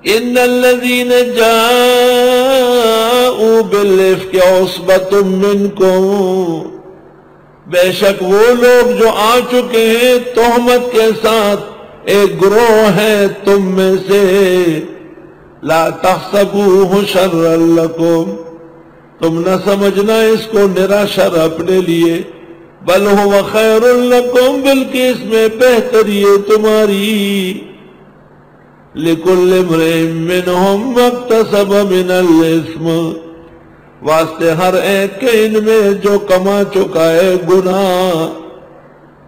ان الذین جاءوا بالافک عصبۃ منکم، بے شک وہ لوگ جو آ چکے ہیں تہمت کے ساتھ، ایک گروہ ہے تم میں سے، لا تحسبوہ شرا لکم، تم نہ سمجھنا اس کو نرا شر اپنے لیے، بل هو خیر لکم، بلکہ اس میں بہتری ہے تمہاری، لکل امرئ منہم ما اکتسب من الاثم، واسطے ہر ایک کے ان میں جو کما چکا ہے گناہ،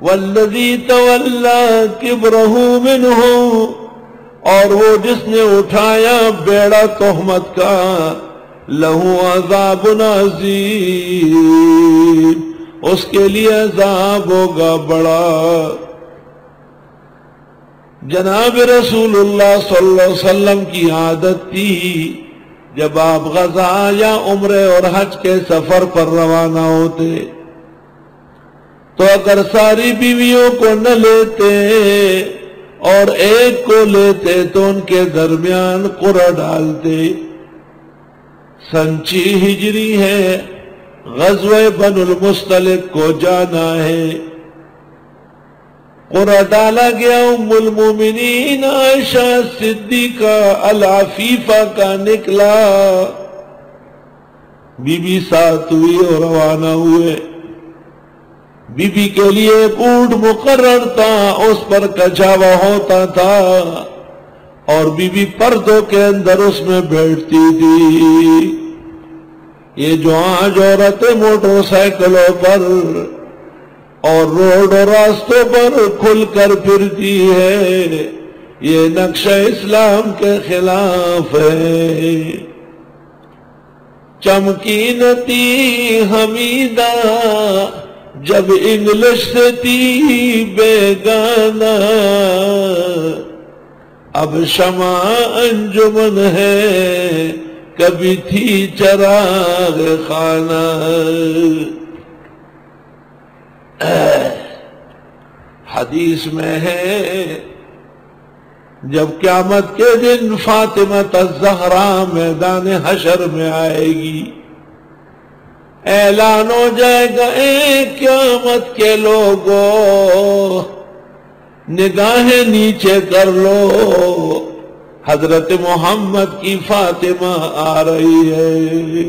والذی تولی کبرہ منہم، اور وہ جس نے اٹھایا بیڑا تہمت کا، لہو عذاب عظیم، اس کے لیے عذاب ہوگا بڑا۔ جناب رسول اللہ صلی اللہ علیہ وسلم کی عادت تھی جب آپ غزا یا عمرے اور حج کے سفر پر روانہ ہوتے تو اگر ساری بیویوں کو نہ لیتے اور ایک کو لیتے تو ان کے درمیان قرعہ ڈالتے۔ سن 6 ہجری ہے، غزوہ بنو المصطلق کو جانا ہے، قرعہ ڈالا گیا، ام المومنین عائشہ صدیقہ العفیفہ کا نکلا، بی بی ساتھ ہوئی اور روانہ ہوئے۔ بی بی کے لیے ایک اونٹ مقرر تھا، اس پر کچاوا ہوتا تھا اور بی بی پردوں کے اندر اس میں بیٹھتی تھی۔ یہ جو آج عورتیں موٹر سائیکلوں پر اور روڈ اور راستوں پر کھل کر پھرتی ہے، یہ نقشہ اسلام کے خلاف ہے۔ چمکی نتی حمیدہ جب انگلش سے تھی بیگانہ، اب شمع انجمن ہے کبھی تھی چراغ خانہ۔ حدیث میں ہے جب قیامت کے دن فاطمہ الزہرا میدان حشر میں آئے گی، اعلان ہو جائے گا، اے قیامت کے لوگوں نگاہیں نیچے کر لو، حضرت محمد کی فاطمہ آ رہی ہے۔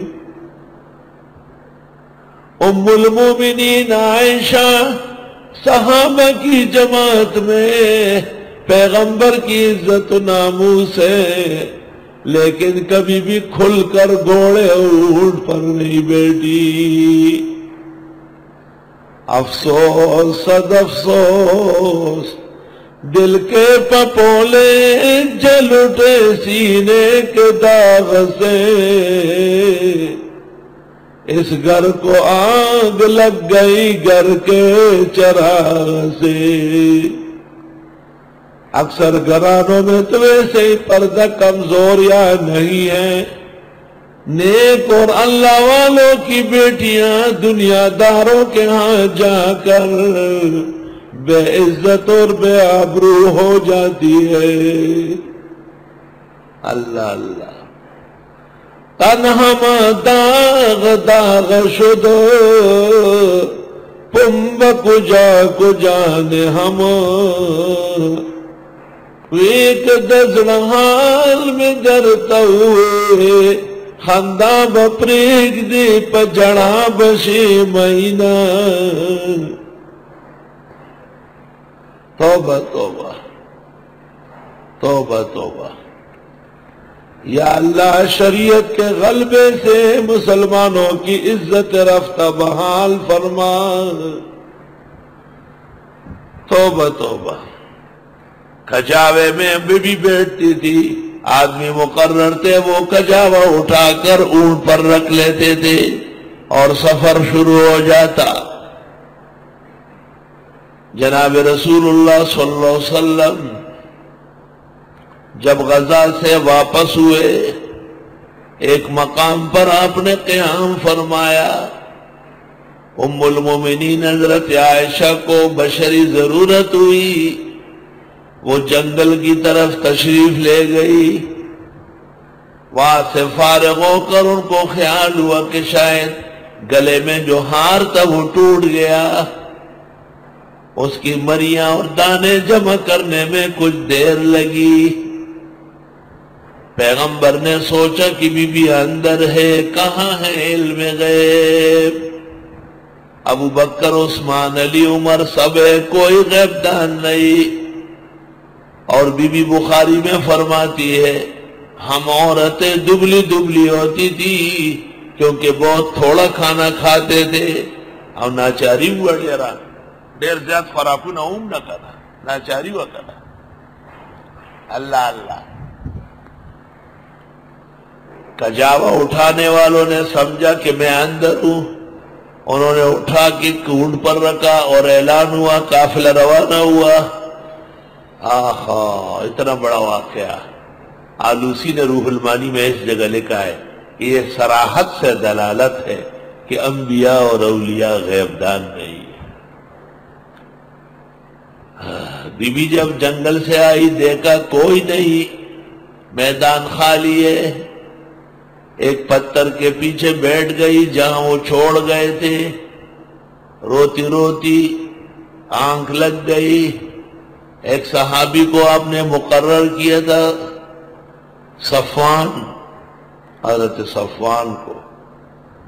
ام المومنین عائشہ صحابہ کی جماعت میں پیغمبر کی عزت و ناموس ہے، لیکن کبھی بھی کھل کر گھوڑے اور اونٹ پر نہیں بیٹھی۔ افسوس صد افسوس دل کے پپولے جل اٹھے سینے کے داغ سے، اس گھر کو آگ لگ گئی گھر کے چراغ سے۔ اکثر گھرانوں میں تو ویسے ہی پردہ کمزور یا نہیں ہے، نیک اور اللہ والوں کی بیٹیاں دنیا داروں کے ہاں جا کر بے عزت اور بے آبرو ہو جاتی ہے۔ اللہ اللہ، تنہا داغ داغ شدو پمب کجا کجانے ہم، ایک دزڑ حال میں درتا ہوئے خندہ بپریگ دے پجڑا بشے مہینہ۔ توبہ توبہ توبہ توبہ، یا اللہ شریعت کے غلبے سے مسلمانوں کی عزت رفتہ بحال فرما۔ توبہ توبہ۔ کجاوے میں بی بیٹھتی تھی، آدمی مقرر تھے، وہ کجاوا اٹھا کر اونٹ پر رکھ لیتے تھے اور سفر شروع ہو جاتا۔ جناب رسول اللہ صلی اللہ علیہ وسلم جب غزہ سے واپس ہوئے، ایک مقام پر آپ نے قیام فرمایا۔ ام المومنین حضرت عائشہ کو بشری ضرورت ہوئی، وہ جنگل کی طرف تشریف لے گئی، وہاں سے فارغ ہو کر ان کو خیال ہوا کہ شاید گلے میں جو ہار تھا وہ ٹوٹ گیا، اس کی مریاں اور دانے جمع کرنے میں کچھ دیر لگی۔ پیغمبر نے سوچا کہ بی بی اندر ہے، کہاں ہے علم غیب؟ ابو بکر، عثمان، علی، عمر سب ہے، کوئی غیب دان نہیں۔ اور بی بی بخاری میں فرماتی ہے ہم عورتیں دبلی دبلی ہوتی تھی کیونکہ بہت تھوڑا کھانا کھاتے تھے، اور ناچاری ہوا ڈیرا دیر زیاد فراکو نہ نہ کرا، ناچاری ہوا کرا۔ اللہ اللہ۔ کجاوا اٹھانے والوں نے سمجھا کہ میں اندر ہوں، انہوں نے اٹھا کے اونٹ پر رکھا اور اعلان ہوا، قافلہ روانہ ہوا۔ آہا، اتنا بڑا واقعہ۔ آلوسی نے روح المانی میں اس جگہ لکھا ہے کہ یہ صراحت سے دلالت ہے کہ انبیاء اور اولیاء غیب دان نہیں۔ بی بی جب جنگل سے آئی دیکھا کوئی نہیں، میدان خالی ہے، ایک پتھر کے پیچھے بیٹھ گئی جہاں وہ چھوڑ گئے تھے، روتی روتی آنکھ لگ گئی۔ ایک صحابی کو آپ نے مقرر کیا تھا، صفوان، حضرت صفوان کو،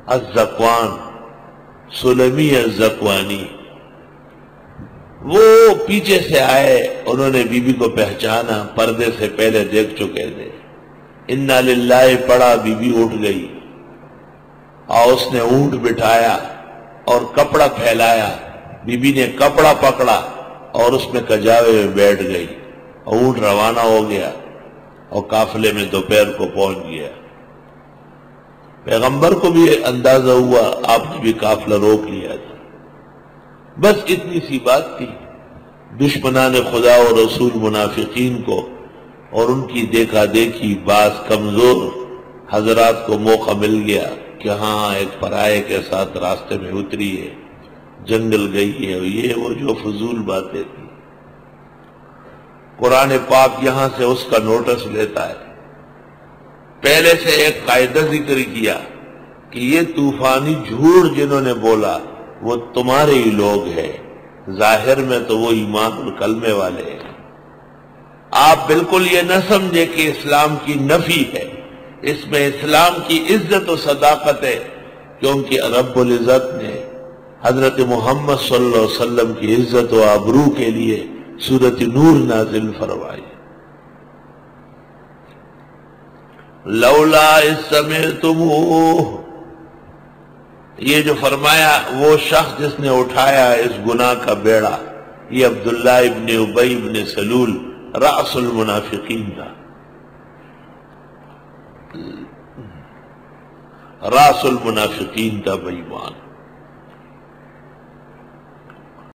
الزکوان، سلمی الزکوانی، وہ پیچھے سے آئے، انہوں نے بی بی کو پہچانا، پردے سے پہلے دیکھ چکے تھے۔ انا للہ پڑا، بی بی اٹھ گئی اور اس نے اونٹ بٹھایا اور کپڑا پھیلایا، بی بی نے کپڑا پکڑا اور اس میں کجاوے میں بیٹھ گئی، اونٹ روانہ ہو گیا اور قافلے میں دوپہر کو پہنچ گیا۔ پیغمبر کو بھی اندازہ ہوا، آپ نے بھی قافلہ روک لیا تھا۔ بس اتنی سی بات تھی۔ دشمنان خدا و رسول منافقین کو اور ان کی دیکھا دیکھی بعض کمزور حضرات کو موقع مل گیا کہ ہاں ایک پرائے کے ساتھ راستے میں اتری ہے، جنگل گئی ہے، یہ وہ جو فضول باتیں تھی۔ قرآن پاک یہاں سے اس کا نوٹس لیتا ہے۔ پہلے سے ایک قاعدہ ذکر کیا کہ یہ طوفانی جھوٹ جنہوں نے بولا وہ تمہارے ہی لوگ ہیں، ظاہر میں تو وہ ایمان اور کلمے والے ہیں۔ آپ بالکل یہ نہ سمجھے کہ اسلام کی نفی ہے، اس میں اسلام کی عزت و صداقت ہے، کیونکہ رب العزت نے حضرت محمد صلی اللہ علیہ وسلم کی عزت و آبرو کے لیے سورۃ نور نازل فرمائی۔ لولا اذ سمعتموہ، یہ جو فرمایا وہ شخص جس نے اٹھایا اس گناہ کا بیڑا، یہ عبداللہ ابن ابی ابن سلول رأس المنافقین تھا، رأس المنافقین تھا بے ایمان۔